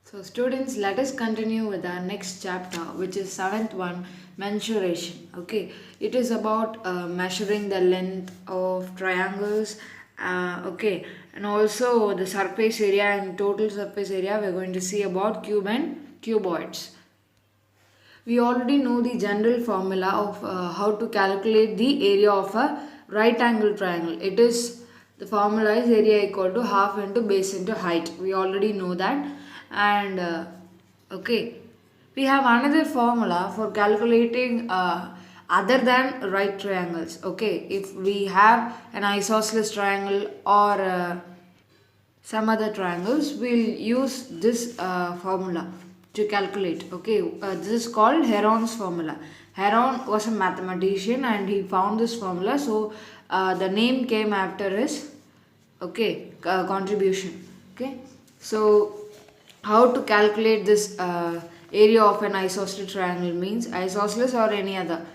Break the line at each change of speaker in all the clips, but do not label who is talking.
So students, let us continue with our next chapter, which is seventh one, mensuration. Okay, it is about measuring the length of triangles. Okay, and also the surface area and total surface area. We're going to see about cube and cuboids. We already know the general formula of how to calculate the area of a right angle triangle. It is the formula is area equal to half into base into height. We already know that. And okay, we have another formula for calculating other than right triangles. Okay, if we have an isosceles triangle or some other triangles, we'll use this formula to calculate. Okay, this is called Heron's formula. Heron was a mathematician and he found this formula, so the name came after his contribution. Okay, so how to calculate this area of an isosceles triangle means isosceles or any other.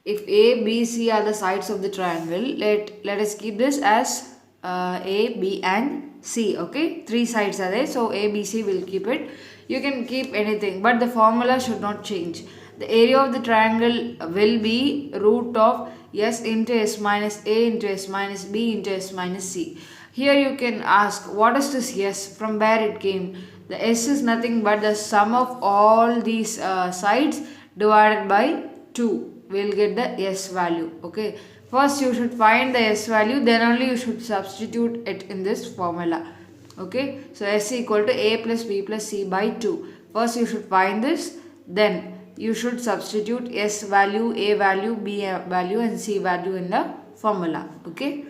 If A, B, C are the sides of the triangle, let us keep this as A, B and C. Okay, three sides are there, so A, B, C will keep it. You can keep anything, but the formula should not change. The area of the triangle will be root of S into S minus A into S minus B into S minus C. Here you can ask, what is this S? From where it came? The S is nothing but the sum of all these sides divided by 2. We'll get the S value. Okay. First you should find the S value, then only you should substitute it in this formula. Okay. So S equal to A plus B plus C by 2. First you should find this, then you should substitute S value, A value, B value and C value in the formula. Okay.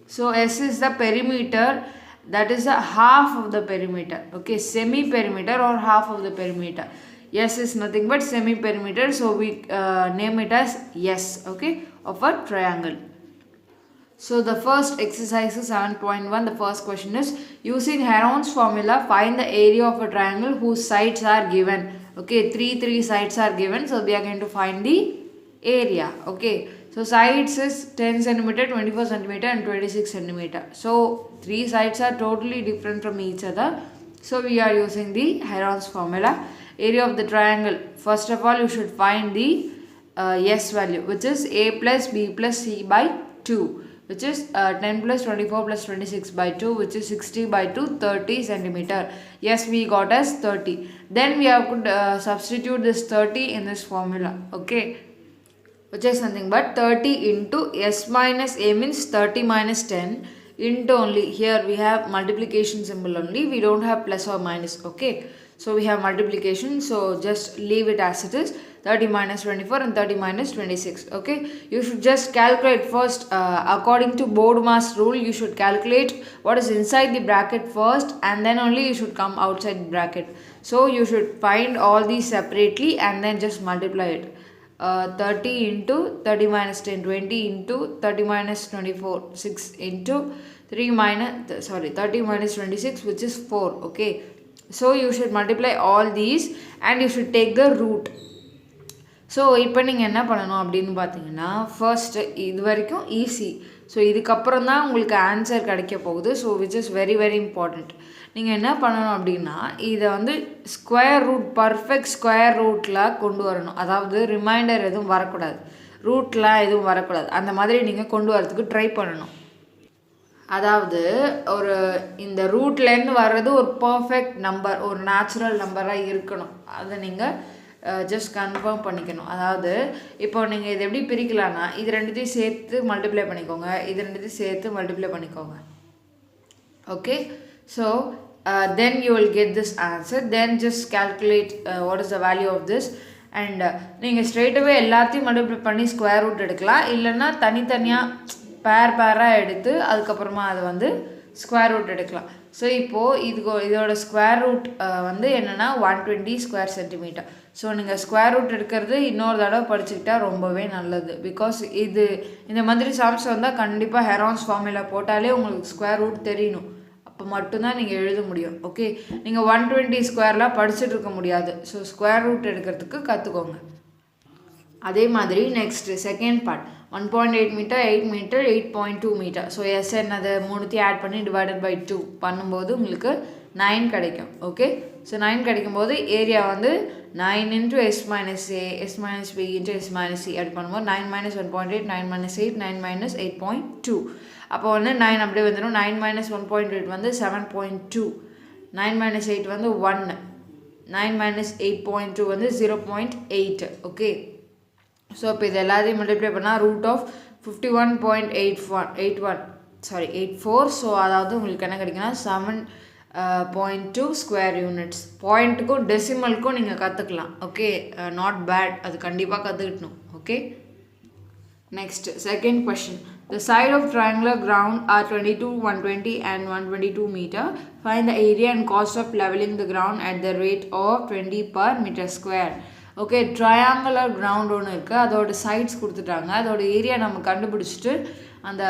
So S is the perimeter, that is a half of the perimeter. Okay, semi perimeter or half of the perimeter. S is nothing but semi perimeter, so we name it as S, okay, of a triangle. So the first exercise is 7.1. The first question is, using Heron's formula, find the area of a triangle whose sides are given. Okay, three sides are given, so we are going to find the area. Okay, so sides is 10 centimeter, 24 centimeter and 26 centimeter. So three sides are totally different from each other. So we are using the Heron's formula. Area of the triangle. First of all, you should find the S value, which is A plus B plus C by 2, which is 10 plus 24 plus 26 by 2, which is 60 by 2, 30 centimeter. Yes, we got as 30. Then we have to substitute this 30 in this formula. Okay, which is nothing but 30 into S minus A means 30 minus 10 into only, here we have multiplication symbol only, we don't have plus or minus. Okay, so we have multiplication, so just leave it as it is, 30 minus 24 and 30 minus 26. Okay, you should just calculate first according to BODMAS rule. You should calculate what is inside the bracket first and then only you should come outside the bracket. So you should find all these separately and then just multiply it. 30 into 30 minus 10, 20 into 30 minus 24, 6 into 30 minus 26, which is 4. Okay, so you should multiply all these and you should take the root. So இப்போ நீங்கள் என்ன பண்ணணும் அப்படின்னு பார்த்தீங்கன்னா, first இது வரைக்கும் easy. So இதுக்கப்புறம் தான் உங்களுக்கு ஆன்சர் கிடைக்க போகுது. So which is very very important. நீங்கள் என்ன பண்ணணும் அப்படின்னா, இதை வந்து ஸ்கொயர் ரூட், பர்ஃபெக்ட் ஸ்கொயர் ரூட்டில் கொண்டு வரணும். அதாவது ரிமைண்டர் எதுவும் வரக்கூடாது, ரூட்டில் எதுவும் வரக்கூடாது. அந்த மாதிரி நீங்கள் கொண்டு வரதுக்கு ட்ரை பண்ணணும். அதாவது ஒரு இந்த ரூட்லேருந்து வர்றது ஒரு பர்ஃபெக்ட் நம்பர், ஒரு நேச்சுரல் நம்பராக இருக்கணும். அதை நீங்கள் ஜஸ்ட் கன்ஃபார்ம் பண்ணிக்கணும். அதாவது இப்போ நீங்கள் இதை எப்படி பிரிக்கலான்னா, இது ரெண்டுத்தையும் சேர்த்து மல்டிப்ளை பண்ணிக்கோங்க, இது ரெண்டுத்தையும் சேர்த்து மல்டிப்ளை பண்ணிக்கோங்க. Okay, so then you will get this answer. Then just calculate what is the value of this. And நீங்கள் ஸ்ட்ரெயிட்டாகவே எல்லாத்தையும் மல்டிப்ளை பண்ணி ஸ்கொயர் ரூட் எடுக்கலாம், இல்லைன்னா தனித்தனியாக பேராக எடுத்து அதுக்கப்புறமா அதை வந்து ஸ்கொயர் ரூட் எடுக்கலாம். ஸோ இப்போது இதோட ஸ்கொயர் ரூட் வந்து என்னென்னா 120 ஸ்கொயர் சென்டிமீட்டர். ஸோ நீங்கள் ஸ்கொயர் ரூட் எடுக்கிறது இன்னொரு தடவை படிச்சுக்கிட்டா ரொம்பவே நல்லது. பிகாஸ் இந்த மாதிரி சம்ஸ் வந்தால் கண்டிப்பாக ஹெரான்ஸ் ஃபார்முலா போட்டாலே உங்களுக்கு ஸ்கொயர் ரூட் தெரியணும், அப்போ மட்டும்தான் நீங்கள் எழுத முடியும். ஓகே, நீங்கள் 120 ஸ்கொயர்லாம் படிச்சுட்டு இருக்க முடியாது. ஸோ ஸ்கொயர் ரூட் எடுக்கிறதுக்கு கற்றுக்கோங்க. அதே மாதிரி next second part 1.8 metre, 8 metre, 8.2 metre. So s என்னது மூணுத்தையும் ஆட் பண்ணி டிவைடட் பை 2 பண்ணும்போது உங்களுக்கு 9 கிடைக்கும். ஓகே, ஸோ 9 கிடைக்கும்போது ஏரியா வந்து 9 into s minus a s minus b into s minus c அப்படி பண்ணும்போது 9 minus 1.8 9 minus 8 9 minus 8.2 அப்போ வந்து 9 அப்படியே வந்துடும். 9 minus 1.8 வந்து 7.2 9 minus 8 வந்து 1 9 minus 8.2 வந்து 0.8. ஓகே, ஸோ இப்போ இது எல்லாத்தையும் மல்டிப்ளை பண்ணால் ரூட் ஆஃப் 51.84. ஸோ அதாவது உங்களுக்கு என்ன கிடைக்குன்னா 7.2 ஸ்கொயர் யூனிட்ஸ். பாயிண்ட்டுக்கும் டெசிமலுக்கும் நீங்கள் கற்றுக்கலாம். ஓகே, நாட் பேட், அது கண்டிப்பாக கற்றுக்கிட்டணும். Okay, next second question. The side of triangular ground are 22, 120 and 122 meter. Find the area and cost of leveling the ground at the rate of 20 per meter square. Okay, triangular ground ஒன்று இருக்குது, அதோட sides கொடுத்துட்டாங்க, அதோட area நம்ம கண்டுபிடிச்சிட்டு அந்த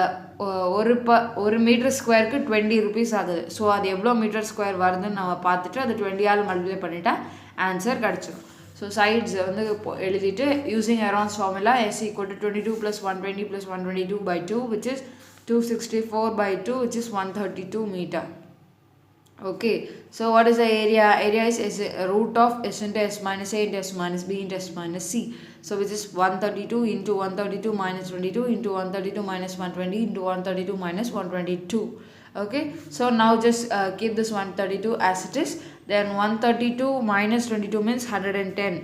ஒரு metre ஸ்கொயருக்கு 20 rupees ஆகுது. ஸோ அது எவ்வளோ மீட்டர் ஸ்கொயர் வருதுன்னு நம்ம பார்த்துட்டு அது 20ஆல் மல்டிப்ளை பண்ணிட்டா ஆன்சர் கிடச்சிடும். ஸோ சைட்ஸ் வந்து எழுதிட்டு using Heron's formula s equal to 22 plus 120 plus 122 by 2 which is 264 by 2 which is 132 meter. Okay, so what is the area? Area is root of s into s minus a into s minus b into s minus c. So which is 132 into 132 minus 22 into 132 minus 120 into 132 minus 122. Okay, so now just keep this 132 as it is. Then 132 minus 22 means 110.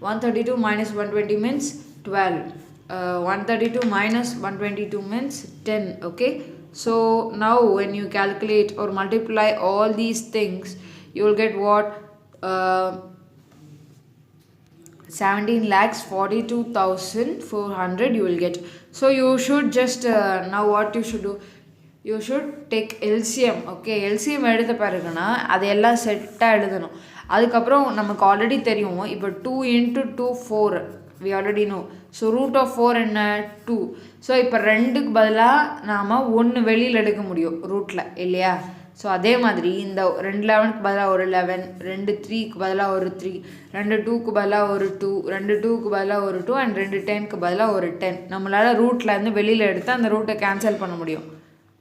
132 minus 120 means 12. 132 minus 122 means 10. Okay, so now when you calculate or multiply all these things, you will get what? 17,42,400 you will get. So you should just now what you should do, you should take LCM. Okay, LCM எடுத்த பிறகுனா அது எல்லாம் செட்டாக எழுதணும். அதுக்கப்புறம் நமக்கு already தெரியும், இப்போ 2 into 2 4 we already know. So root of 4 என்ன 2. ஸோ இப்போ 2க்கு பதிலாக நாம் 1 வெளியில் எடுக்க முடியும் ரூட்டில் இல்லையா. ஸோ அதே மாதிரி இந்த 2 11க்கு பதிலாக ஒரு 11, 2 3க்கு பதிலாக ஒரு 3, 2 2க்கு பதிலாக ஒரு 2, 2 2க்கு பதிலாக ஒரு 2 அண்ட் 2 10க்கு பதிலாக ஒரு 10 நம்மளால் ரூட்லேருந்து வெளியில் எடுத்து அந்த ரூட்டை கேன்சல் பண்ண முடியும்.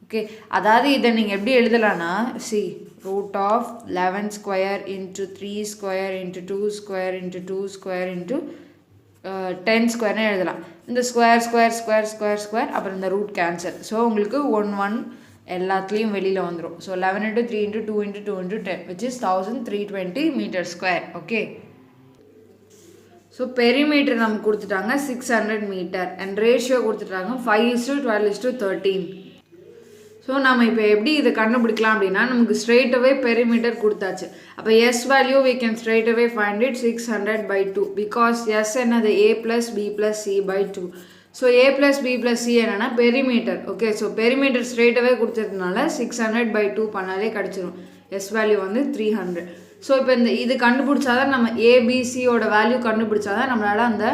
ஓகே, அதாவது இதை நீங்கள் எப்படி எழுதலான்னா சி root of 11 square into 3 square into 2 square into 2 square into 10 ஸ்கொயர்னு எழுதலாம். இந்த square square square square square அப்புறம் இந்த ரூட் கேன்சல். ஸோ உங்களுக்கு 1 1 எல்லாத்துலேயும் வெளியில் வந்துடும். So 11 into 3 into 2 into 2 into 10 which is 1320 meter square. Okay, so perimeter நமக்கு கொடுத்துட்டாங்க 600 மீட்டர் அண்ட் ரேஷியோ கொடுத்துட்டாங்க 5:12:13. ஸோ நம்ம இப்போ எப்படி இதை கண்டுபிடிக்கலாம் அப்படின்னா நமக்கு ஸ்ட்ரெயிட் அவே பெரிமீட்டர் கொடுத்தாச்சு. அப்போ s value we can straight away find it 600 by 2 because S என்னது a plus b plus c by 2. So a plus b plus c என்னன்னா perimeter. Okay, so perimeter straight அவே கொடுத்ததுனால 600 by 2 பண்ணாலே கிடச்சிரும். S value வந்து 300. So இப்போ இது கண்டுபிடிச்சாதான் நம்ம ஏபிசியோட value கண்டுபிடிச்சாதான் நம்மளால் அந்த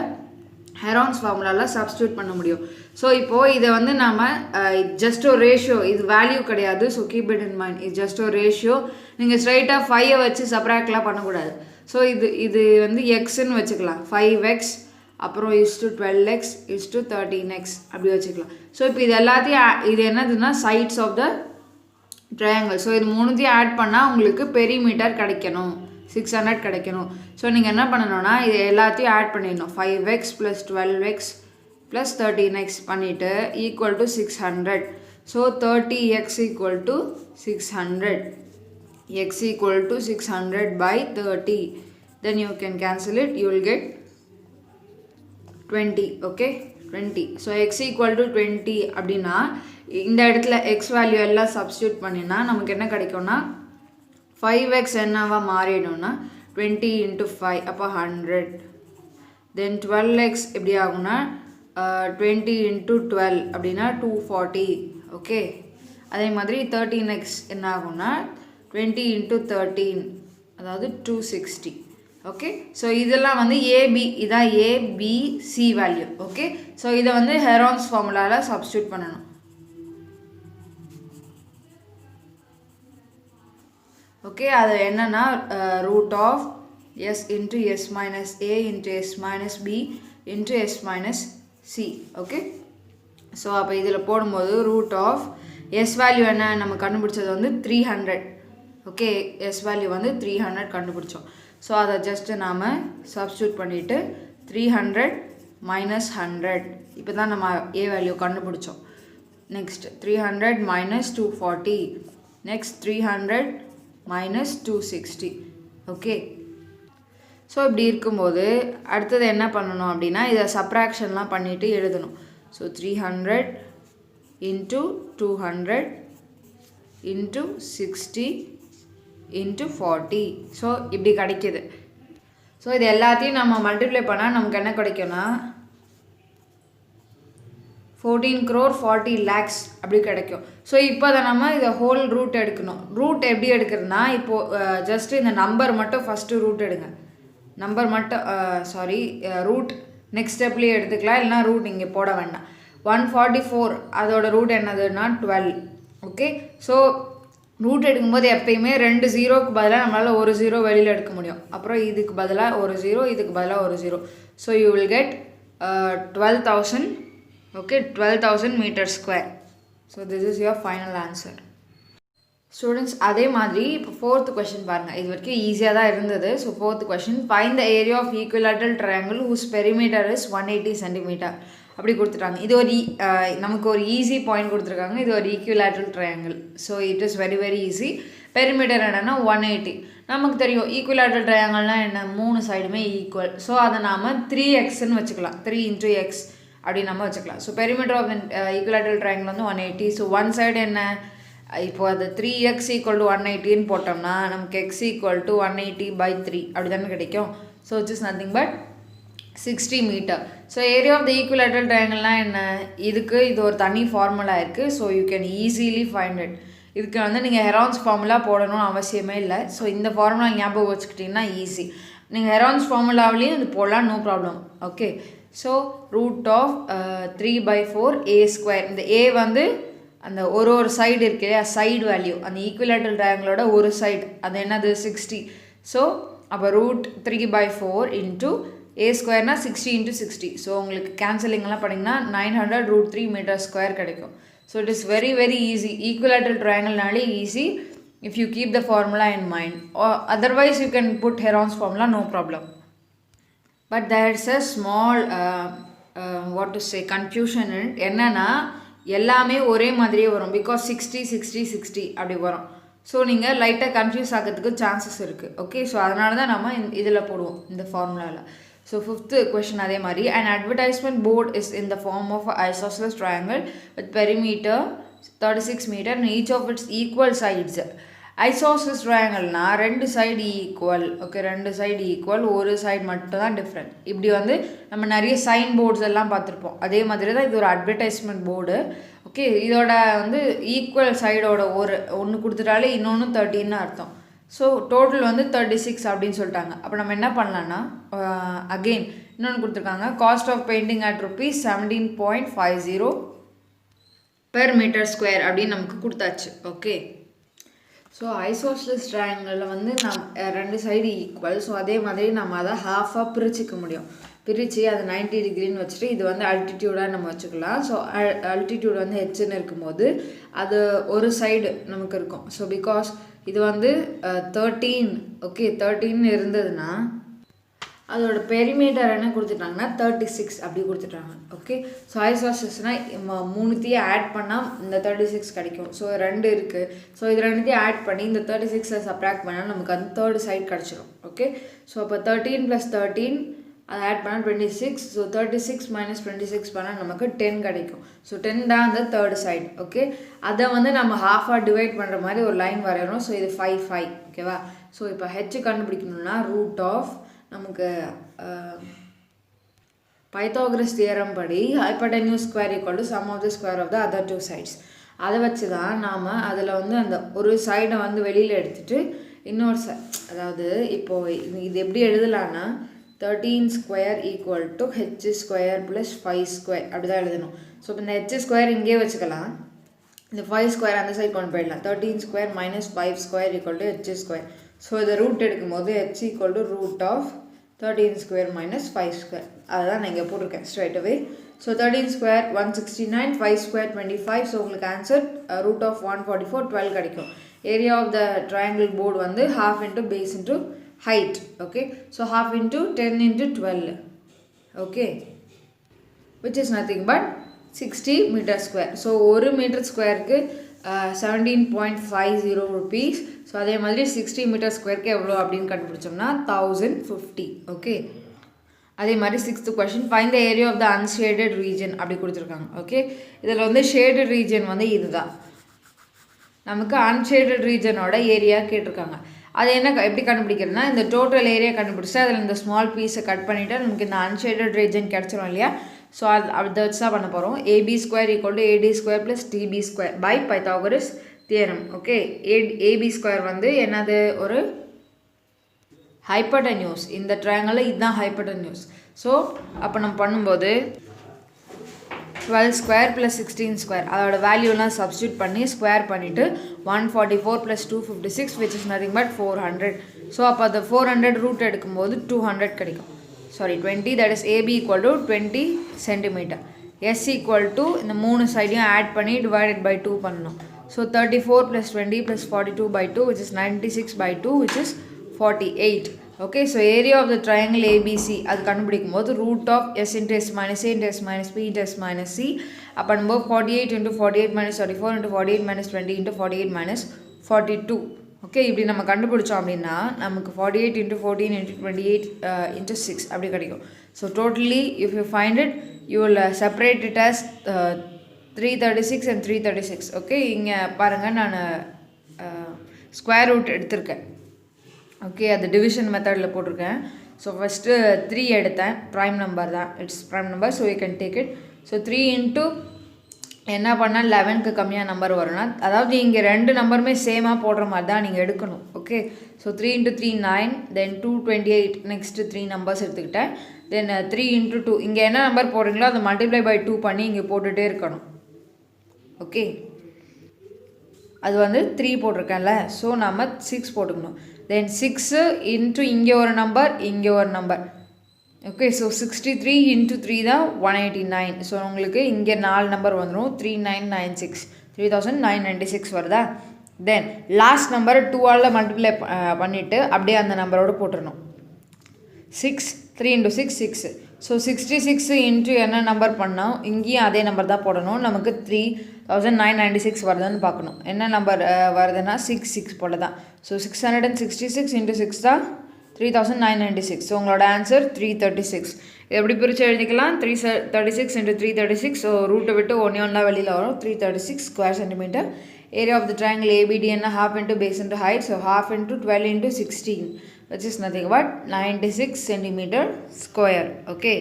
ஹெரான்ஸ் ஃபார்முலாவில் சப்ஸ்டியூட் பண்ண முடியும். ஸோ இப்போது இதை வந்து நம்ம ஜஸ்ட் ஒரு ரேஷியோ, இது வேல்யூ கிடையாது. So keep it in mind, இது ஜஸ்ட் ஒரு ரேஷியோ. நீங்கள் ஸ்ட்ரைட்டாக 5 வச்சு சப்ராக்ட்லாம் பண்ணக்கூடாது. ஸோ இது வந்து எக்ஸ்ன்னு வச்சுக்கலாம். 5x அப்புறம் இஸ்டு 12x இஸ்டு 13x அப்படி வச்சுக்கலாம். ஸோ இப்போ இது எல்லாத்தையும் இது என்னதுன்னா sides of the triangle. So இது மூணுத்தையும் ஆட் பண்ணால் உங்களுக்கு பெரிமீட்டர் கிடைக்கணும், 600 கிடைக்கணும். ஸோ நீங்கள் என்ன பண்ணணும்னா இது எல்லாத்தையும் ஆட் பண்ணிடணும். 5x + 12x + 13x பண்ணிவிட்டு equal to 600. So 30x = 600. x = 600 by 30. Then you can cancel it. You will get 20. Okay, 20. So x = 20 அப்படின்னா இந்த இடத்துல x வேல்யூ எல்லாம் சப்ஸ்டியூட் பண்ணினா நமக்கு என்ன கிடைக்கும்னா 5x என்னவா மாறிடும்னா 20 into 5 அப்போ 100. தென் 12x எப்படி ஆகும்னா 20 into 12 அப்படின்னா 240. ஓகே, அதே மாதிரி 13x என்ன ஆகும்னா 20 into 13 அதாவது 260. ஓகே, ஸோ இதெல்லாம் வந்து ஏபி, இதான் ஏபிசி வேல்யூ. ஓகே, ஸோ இதை வந்து ஹெரான்ஸ் ஃபார்முலாவில் சப்ஸ்டியூட் பண்ணணும். ஓகே, அது என்னன்னா root of S into S minus A into S minus B into S minus c. Okay, so அப்போ இதில் போடும்போது ரூட் ஆஃப் எஸ் வேல்யூ என்ன நம்ம கண்டுபிடிச்சது வந்து 300. ஓகே எஸ் வேல்யூ வந்து 300 கண்டுபிடிச்சோம். ஸோ அதை ஜஸ்ட்டு நாம் சப்ஸ்டியூட் பண்ணிவிட்டு 300 minus 100 இப்போ தான் நம்ம ஏ வேல்யூ கண்டுபிடிச்சோம். Next 300 minus 240, next 300 minus 260. Okay, so இப்படி இருக்கும்போது அடுத்தது என்ன பண்ணணும் அப்படின்னா இதை சப்ராக்ஷன்லாம் பண்ணிவிட்டு எழுதணும். So 300 into 200 into 60 into 40. So இப்படி கிடைக்கிது. ஸோ இது எல்லாத்தையும் நம்ம மல்டிப்ளை பண்ணால் நமக்கு என்ன கிடைக்கும்னா 14,40,00,000 அப்படி கிடைக்கும். ஸோ இப்போ அதை நம்ம இதை ஹோல் ரூட் எடுக்கணும். ரூட் எப்படி எடுக்கிறதுனா இப்போது ஜஸ்ட்டு இந்த நம்பர் மட்டும் ஃபஸ்ட்டு ரூட் எடுங்க. நம்பர் மட்டும் ரூட் நெக்ஸ்ட் ஸ்டெப்லேயே எடுத்துக்கலாம், இல்லைனா ரூட் இங்கே போட வேண்டாம். 144 அதோட ரூட் என்னதுன்னா 12. ஓகே, ஸோ ரூட் எடுக்கும்போது எப்பயுமே 2 0க்கு பதிலாக நம்மளால் ஒரு 0 வெளியில் எடுக்க முடியும். அப்புறம் இதுக்கு பதிலாக ஒரு 0, இதுக்கு பதிலாக ஒரு 0. So you will get 12,000. Okay, 12,000 meters square. So this is your final answer. Students, அதே மாதிரி இப்போ 4th கொஷின் பாருங்கள். இது வரைக்கும் ஈஸியாக தான் இருந்தது. ஸோ 4th கொஷின், find the area of equilateral triangle whose perimeter is 180 centimeter அப்படி கொடுத்துட்டாங்க. இது ஒரு நமக்கு ஒரு ஈஸி பாயிண்ட் கொடுத்துருக்காங்க. இது ஒரு equilateral triangle. So it is very very easy. Perimeter என்னென்னா 180. நமக்கு தெரியும் ஈக்குவலாட்ரல் ட்ரையாங்கிள்னால் என்ன, 3 சைடுமே ஈக்குவல். ஸோ அதை நாம் 3xன்னு வச்சுக்கலாம். 3 into x அப்படி நம்ம வச்சுக்கலாம். So perimeter of equilateral triangle வந்து 180. ஸோ ஒன் சைடு என்ன, இப்போ அது 3x = 180ன்னு போட்டோம்னா நமக்கு x = 180/3 அப்படி தானே கிடைக்கும். So it's is nothing but 60 meter. So area of the equilateral ட்ரையாங்கிள்னால் என்ன, இதுக்கு இது ஒரு தனி ஃபார்முலா இருக்குது. So you can easily find it. இதுக்கு வந்து நீங்கள் ஹெரான்ஸ் ஃபார்முலா போடணும்னு அவசியமே இல்லை. ஸோ இந்த ஃபார்முலா ஞாபகம் வச்சுக்கிட்டிங்கன்னா ஈஸி. நீங்கள் ஹெரான்ஸ் ஃபார்முலாவிலையும் இது போடலாம், no problem. Okay, so root of 3/4 a². இந்த a வந்து அந்த ஒரு சைடு இருக்கு இல்லையா, சைடு வேல்யூ, அந்த ஈக்குவலாட்ரல் ட்ரையாங்கிளோட ஒரு சைடு, அது என்னது 60. ஸோ அப்போ ரூட் 3/4 இன்ட்டு a²னா 60 into 60. ஸோ உங்களுக்கு கேன்சலிங்லாம் பண்ணிங்கன்னா 900 √3 meters square கிடைக்கும். So it is very very easy. Equilateral ட்ரையாங்கிள்னாலே easy if you keep the formula in mind, or otherwise you can put Heron's formula, no problem. But there's a small confusion in it. என்னன்னா எல்லாமே ஒரே மாதிரியே வரும், because 60 60 60 அப்படி வரும். So நீங்கள் லைட்டாக கன்ஃபியூஸ் ஆகிறதுக்கு சான்சஸ் இருக்குது. ஓகே, ஸோ அதனால தான் நம்ம இதில் போடுவோம், இந்த ஃபார்முலாவில். ஸோ 5th கொஷின் அதே மாதிரி, an advertisement board is in the form of an isosceles triangle with perimeter 36 meter and each of its equal sides. ஐசோசஸ் ட்ரையாங்கிள்னா 2 side equal. Okay, 2 side equal, ஒரு சைடு மட்டும் தான் டிஃப்ரெண்ட். இப்படி வந்து நம்ம நிறைய சைன் போர்ட்ஸ் எல்லாம் பார்த்துருப்போம். அதே மாதிரி தான் இது ஒரு அட்வர்டைஸ்மெண்ட் போர்டு. ஓகே, இதோட வந்து ஈக்குவல் சைடோட ஒன்று கொடுத்துட்டாலே இன்னொன்று 13ன்னு அர்த்தம். ஸோ டோட்டல் வந்து 36 அப்படின்னு சொல்லிட்டாங்க. அப்போ நம்ம என்ன பண்ணலான்னா அகெயின் இன்னொன்று கொடுத்துருக்காங்க, cost of painting at ₹17.50 per meter square அப்படின்னு நமக்கு கொடுத்தாச்சு. ஓகே, ஸோ ஐசோசெலஸ் ட்ரையாங்கிளில் வந்து 2 சைடு ஈக்குவல். ஸோ அதே மாதிரி நம்ம அதை ஹாஃபாக பிரிச்சுக்க முடியும். பிரித்து அது 90 டிகிரின்னு வச்சுட்டு இது வந்து அல்டிடியூடாக நம்ம வச்சுக்கலாம். ஸோ அல்டிடியூட் வந்து ஹெச்ன்னு இருக்கும்போது அது ஒரு சைடு நமக்கு இருக்கும். ஸோ பிகாஸ் இது வந்து 13, ஓகே 13 இருந்ததுன்னா அதோட பெரிமீட்டர் என்ன கொடுத்துட்டாங்கன்னா 36 அப்படி கொடுத்துட்டாங்க. ஓகே, ஸோ ஐசோசெலஸ்னால் 3த்தையும் ஆட் பண்ணால் இந்த 36 கிடைக்கும். ஸோ 2 இருக்குது. ஸோ இது 2த்தையும் ஆட் பண்ணி இந்த 36 சப்ராக்ட் பண்ணால் நமக்கு அந்த 3rd சைடு கிடச்சிடும். ஓகே, ஸோ அப்போ 13 + 13 அதை ஆட் பண்ணால் 26. ஸோ 36 - 26 பண்ணால் நமக்கு 10 கிடைக்கும். ஸோ 10 தான் அந்த 3rd சைடு. ஓகே, அதை வந்து நம்ம ஹாஃபாக டிவைட் பண்ணுற மாதிரி ஒரு லைன் வரையணும். ஸோ இது 5 5. ஓகேவா? ஸோ இப்போ ஹெச் கண்டுபிடிக்கணும்னா ரூட் ஆஃப் நமக்கு பைத்தாகரஸ் தியரம் படி hypotenuse square equal to sum of the square of the other 2 sides. அதை வச்சு தான் நாம் அதில் வந்து அந்த ஒரு சைடை வந்து வெளியில் எடுத்துகிட்டு இன்னொரு அதாவது இப்போது இது எப்படி எழுதலான்னா 13² = h² + 5² அப்படி தான் எழுதணும். ஸோ இப்போ இந்த h² இங்கே வச்சுக்கலாம், இந்த 5² அந்த சைடு கொண்டு போயிடலாம். 13² - 5² = h². ஸோ இதை ரூட் எடுக்கும்போது h = √13² - 5². அதுதான் நான் இங்கே போட்டிருக்கேன் ஸ்ட்ரைட் அவே. ஸோ 13² 169, 5² 25. ஸோ உங்களுக்கு ஆன்சர் ரூட் ஆஃப் 144 12 கிடைக்கும். area of the triangle board வந்து half into base into height. Okay, so half into 10 into 12. Okay, which is nothing but 60 meter square. So 1 meter square க்கு 17.50 rupees. So அதே மாதிரி 60 metre ஸ்கொயருக்கு எவ்வளோ அப்படின்னு கண்டுபிடிச்சோம்னா 1050. Okay, அதே மாதிரி 6th question, find the area of the unshaded region அப்படி கொடுத்துருக்காங்க. ஓகே, இதில் வந்து ஷேடட் ரீஜன் வந்து இதுதான். நமக்கு அன்ஷேடட் ரீஜனோட ஏரியா கேட்டிருக்காங்க. அது என்ன எப்படி கண்டுபிடிக்கிறதுனா, இந்த டோட்டல் ஏரியா கண்டுபிடிச்சா அதில் இந்த ஸ்மால் பீஸை கட் பண்ணிவிட்டு நமக்கு இந்த அன்ஷேடட் ரீஜன் கிடச்சிரும் இல்லையா. ஸோ அதை வச்சு தான் பண்ண போகிறோம். AB square equal to AD square plus DB square by Pythagoras theorem. Okay, AB square வந்து என்னது, ஒரு ஹைப்போடென்யூஸ். இந்த ட்ரையாங்கிளில் இதுதான் ஹைப்போடென்யூஸ். ஸோ அப்போ நம்ம பண்ணும்போது 12 ஸ்கொயர் ப்ளஸ் 16 ஸ்கொயர் அதோட வேல்யூலாம் சப்ஸ்டியூட் பண்ணி ஸ்கொயர் பண்ணிவிட்டு 144 plus 256 which is nothing but 400. So அப்போ அந்த 400 ரூட் எடுக்கும்போது 200 கிடைக்கும். Sorry 20, that is AB equal to 20 centimeter. S equal to இந்த மூணு சைடையும் ஆட் பண்ணி divided by 2 பண்ணணும். So 34 plus 20 plus 42 by 2 which is 96 by 2 which is 48. Okay, so area of the triangle ABC அது கண்டுபிடிக்கும் போது root of S into S minus A into S minus B into S minus C அப்போ நம்ம 48 into 48 minus 34 into 48 minus 20 into 48 minus 42. Okay, இப்படி நம்ம கண்டுபிடிச்சோம் அப்படின்னா நமக்கு 48 into 14 into 28 into 6 அப்படி கிடைக்கும். So totally if you find it you will separate it as 336 and 336. Okay, இங்கே பாருங்கள் நான் ஸ்கொயர் ரூட் எடுத்திருக்கேன். ஓகே, அது டிவிஷன் மெத்தடில் போட்டிருக்கேன். ஸோ ஃபஸ்ட்டு 3 எடுத்தேன், ப்ரைம் நம்பர் தான், it's prime number, so you can take it. So 3 into என்ன பண்ணால் 11க்கு கம்மியாக நம்பர் வரும்னா, அதாவது இங்கே ரெண்டு நம்பருமே சேமாக போடுற மாதிரி தான் நீங்கள் எடுக்கணும். ஓகே, ஸோ 3 into 3 9, தென் 228, நெக்ஸ்ட்டு 3 நம்பர்ஸ் எடுத்துக்கிட்டேன். தென் 3 into 2 இங்கே என்ன நம்பர் போடுறீங்களோ அதை மல்டிப்ளை பை 2 பண்ணி இங்கே போட்டுகிட்டே இருக்கணும். ஓகே, அது வந்து 3 போட்டிருக்கேன்ல, ஸோ நம்ம 6 போட்டுக்கணும். தென் 6 into இங்கே ஒரு நம்பர், இங்கே ஒரு நம்பர். ஓகே, ஸோ 63 into 3 தான் 189. ஸோ உங்களுக்கு இங்கே 4 நம்பர் வந்துடும், 3996, 3996 வருதா. தென் லாஸ்ட் நம்பர் 2ஆல் மல்டிப்ளை பண்ணிவிட்டு அப்படியே அந்த நம்பரோடு போட்டுடணும். 6 3 into 6 6. ஸோ 66 into என்ன நம்பர் பண்ணோம், இங்கேயும் அதே நம்பர் தான் போடணும். நமக்கு 3996 வருதுன்னு பார்க்கணும். என்ன நம்பர் வருதுன்னா 6 போல தான். ஸோ 666 into 6 தான் 3996. ஸோ உங்களோட ஆன்சர் 336. எப்படி பிரித்து எழுதிக்கலாம், 336 into 336. ஸோ ரூட்டை விட்டு ஒன்றா வெளியில் வரும். 336 square centimetre. Area of the triangle ABD என்ன, half into base into height. So half into 12 into 16 which is nothing but 96 centimeter square. Okay,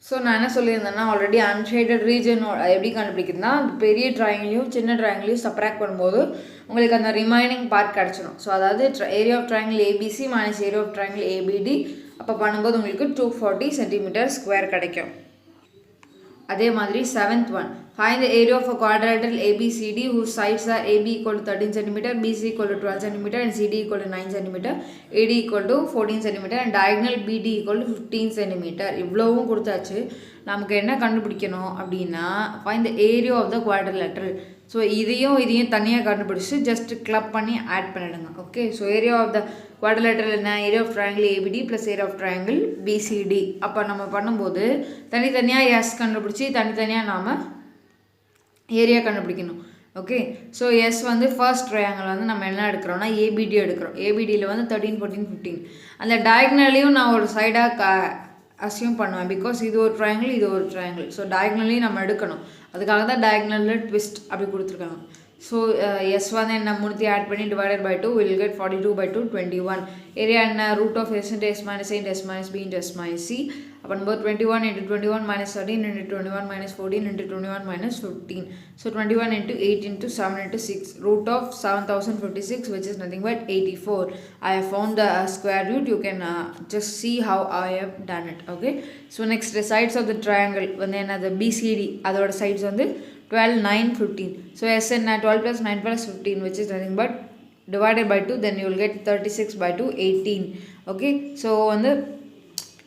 so நான் என்ன சொல்லியிருந்தேன்னா, ஆல்ரெடி அன்ஷேடட் ரீஜன் எப்படி கண்டுபிடிக்கிறதுனா, பெரிய ட்ரையாங்கிளையும் சின்ன ட்ரையாங்கிளையும் சப்ராக்ட் பண்ணும்போது உங்களுக்கு அந்த ரிமைனிங் பார்ட் கிடச்சிடும். ஸோ அதாவது area of triangle ABC minus area of triangle ABD அப்போ பண்ணும்போது உங்களுக்கு 240 சென்டிமீட்டர் ஸ்கொயர் கிடைக்கும். அதே மாதிரி 7th one, find the area of a quadrilateral ABCD whose sides are AB equal to 13 cm, BC equal to 12 cm and CD equal to 9 cm, AD equal to 14 cm and diagonal BD equal to 15 cm. இவ்வளவும் கொடுத்தாச்சு. நமக்கு என்ன கண்டுபிடிக்கணும் அப்படின்னா, find the area of the quadrilateral. So இதையும் தனியாக கண்டுபிடிச்சி just club பண்ணி ஆட் பண்ணிடுங்க. Okay, so area of the quadrilateral என்ன, area of triangle ABD plus area of triangle BCD. அப்போ நம்ம பண்ணும்போது தனித்தனியாக எஸ் கண்டுபிடிச்சி தனித்தனியாக நாம் ஏரியா கண்டுபிடிக்கணும். ஓகே, ஸோ எஸ் வந்து ஃபர்ஸ்ட் ட்ரையாங்கிள் வந்து நம்ம என்ன எடுக்கிறோம்னா ஏபிடி எடுக்கிறோம். ஏபிடியில் வந்து 13 14 15. அந்த டயக்னலையும் நான் ஒரு சைடாக அசியூம் பண்ணுவேன், பிகாஸ் இது ஒரு ட்ரையாங்கிள் இது ஒரு ட்ரையாங்கிள். ஸோ டயக்னலையும் நம்ம எடுக்கணும். அதுக்காக தான் டயக்னலில் ட்விஸ்ட் அப்படி கொடுத்துருக்காங்க. ஸோ எஸ் வந்து என்ன மூணுத்தையும் ஆட் பண்ணி divided by 2 will get 42 by 2 21. Area என்ன, root of S into S minus A into S minus B into S minus C. பண்ணும்போது 21 into 21 minus 13 into 21 minus 14 into 21 minus 15. So 21 into 8 into 7 into 6. Root of 7056 which is nothing but 84. I have found the square root. You can just see how I have done it. Okay. So next the sides of the triangle. When then the BCD. Other sides on the 12, 9, 15. So SN 12 plus 9 plus 15 which is nothing but divided by 2. Then you will get 36 by 2, 18. Okay. So on the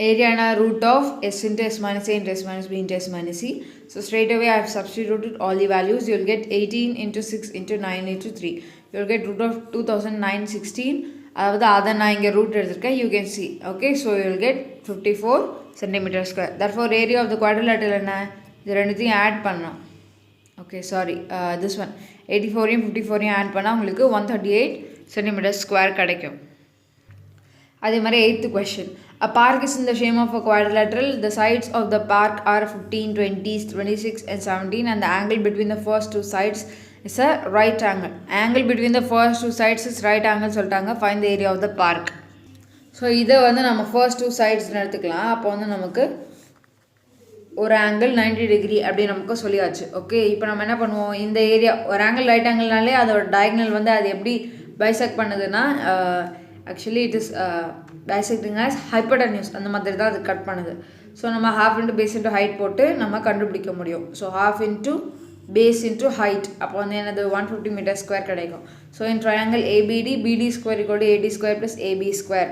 area and root of s into s minus a into s minus b into s minus c. So straight away I have substituted all the values. You will get 18 into 6 into 9 into 3. you will get root of 2916. அதாவது அதை நான் இங்கே root எடுத்திருக்கேன், you can see. Okay, so you will get 54 centimeter square. Therefore area of the quadrilateral என்ன, இது ரெண்டுத்தையும் add பண்ணலாம். Okay, sorry, this one 84யும் 54யும் ஆட் பண்ணால் உங்களுக்கு 138 centimeter square கிடைக்கும். அதே மாதிரி 8th question. A park is in the shape of a quadrilateral. The sides of the park are 15, 20, 26 and 17 and the angle between the first two sides is a right angle. Angle between the first two sides is right angle சொல்லிட்டாங்க. Find the area of the park. So இதை வந்து நம்ம first two sides எடுத்துக்கலாம். அப்போ வந்து நமக்கு ஒரு angle 90 degree அப்படி நமக்கு சொல்லியாச்சு. ஓகே, இப்போ நம்ம என்ன பண்ணுவோம், இந்த ஏரியா ஒரு ஆங்கிள் ரைட் ஆங்கிள்னாலே அதோட டயக்னல் வந்து அது எப்படி பைசெக்ட் பண்ணுதுன்னா actually it is bisecting as hypotenuse, அந்த மாதிரி தான் அது கட் பண்ணுது. ஸோ நம்ம half into base into height போட்டு நம்ம கண்டுபிடிக்க முடியும். So half into base into height, அப்போ வந்து என்னது 150 meter square கிடைக்கும். So in triangle ABD, BD square equal to AD square plus AB square.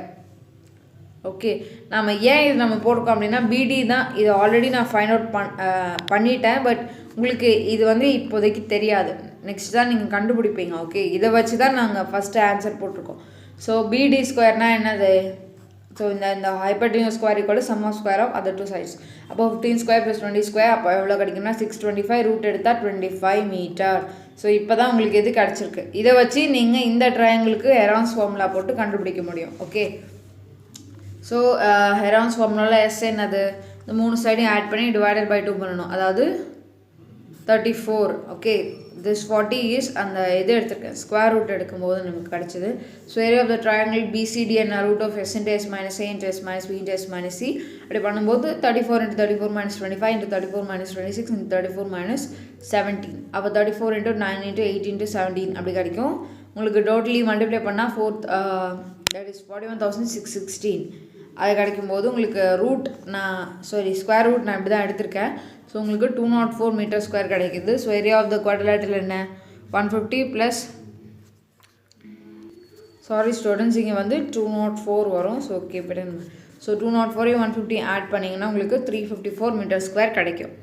Okay, நம்ம ஏன் இது நம்ம போட்டிருக்கோம் அப்படின்னா பிடி தான், இது ஆல்ரெடி நான் ஃபைண்ட் அவுட் பண்ணிட்டேன். பட் உங்களுக்கு இது வந்து இப்போதைக்கு தெரியாது, நெக்ஸ்ட் தான் நீங்கள் கண்டுபிடிப்பீங்க. ஓகே, இதை வச்சு தான் நாங்கள் ஃபஸ்ட்டு ஆன்சர் போட்டிருக்கோம். ஸோ பிடி ஸ்கொயர்னால் என்னது, ஸோ இந்த hypotenuse square equal sum of square of other two sides. அப்போ 15 ஸ்கொயர் ப்ளஸ் 20 ஸ்கொயர் அப்போ எவ்வளோ கிடைக்கும்னா 625, ரூட் எடுத்தால் 25 மீட்டர். ஸோ இப்போ தான் உங்களுக்கு எது கிடச்சிருக்கு. இதை வச்சு நீங்கள் இந்த ட்ரையாங்கிளுக்கு ஹெரான்ஸ் ஃபார்முலா போட்டு கண்டுபிடிக்க முடியும். ஓகே, ஸோ ஹெரான்ஸ் ஃபார்முலாவில் எஸ் என்னது, இந்த 3 சைடையும் ஆட் பண்ணி டிவைடட் பை 2 பண்ணணும், அதாவது 34. ஓகே, திஸ் 40 இஸ் அந்த இது எடுத்துருக்கேன், ஸ்கொயர் ரூட் எடுக்கும்போது நமக்கு கிடச்சிது. So area of the triangle BCD என்ன, root of S into S minus A into S minus B into S minus C. அப்படி பண்ணும்போது 34 into 34 minus 25 into 34 minus 26 into 34 minus 17. அப்போ 34 into 9 into 8 into 17 அப்படி கிடைக்கும். உங்களுக்கு டோட்டலி மல்டிப்ளை பண்ணால் that is 41,616 அது கிடைக்கும்போது உங்களுக்கு ரூட் ஸ்கொயர் ரூட் நான் இப்படி தான் எடுத்திருக்கேன். ஸோ உங்களுக்கு 204 மீட்டர் ஸ்கொயர் கிடைக்குது. So area of the quadrilateral என்ன 150 ப்ளஸ் ஸ்டூடெண்ட்ஸ் இங்கே வந்து 204 வரும். ஸோ ஓகே, ஸோ 204 150 ஆட் பண்ணிங்கன்னா உங்களுக்கு 354 மீட்டர் ஸ்கொயர் கிடைக்கும்.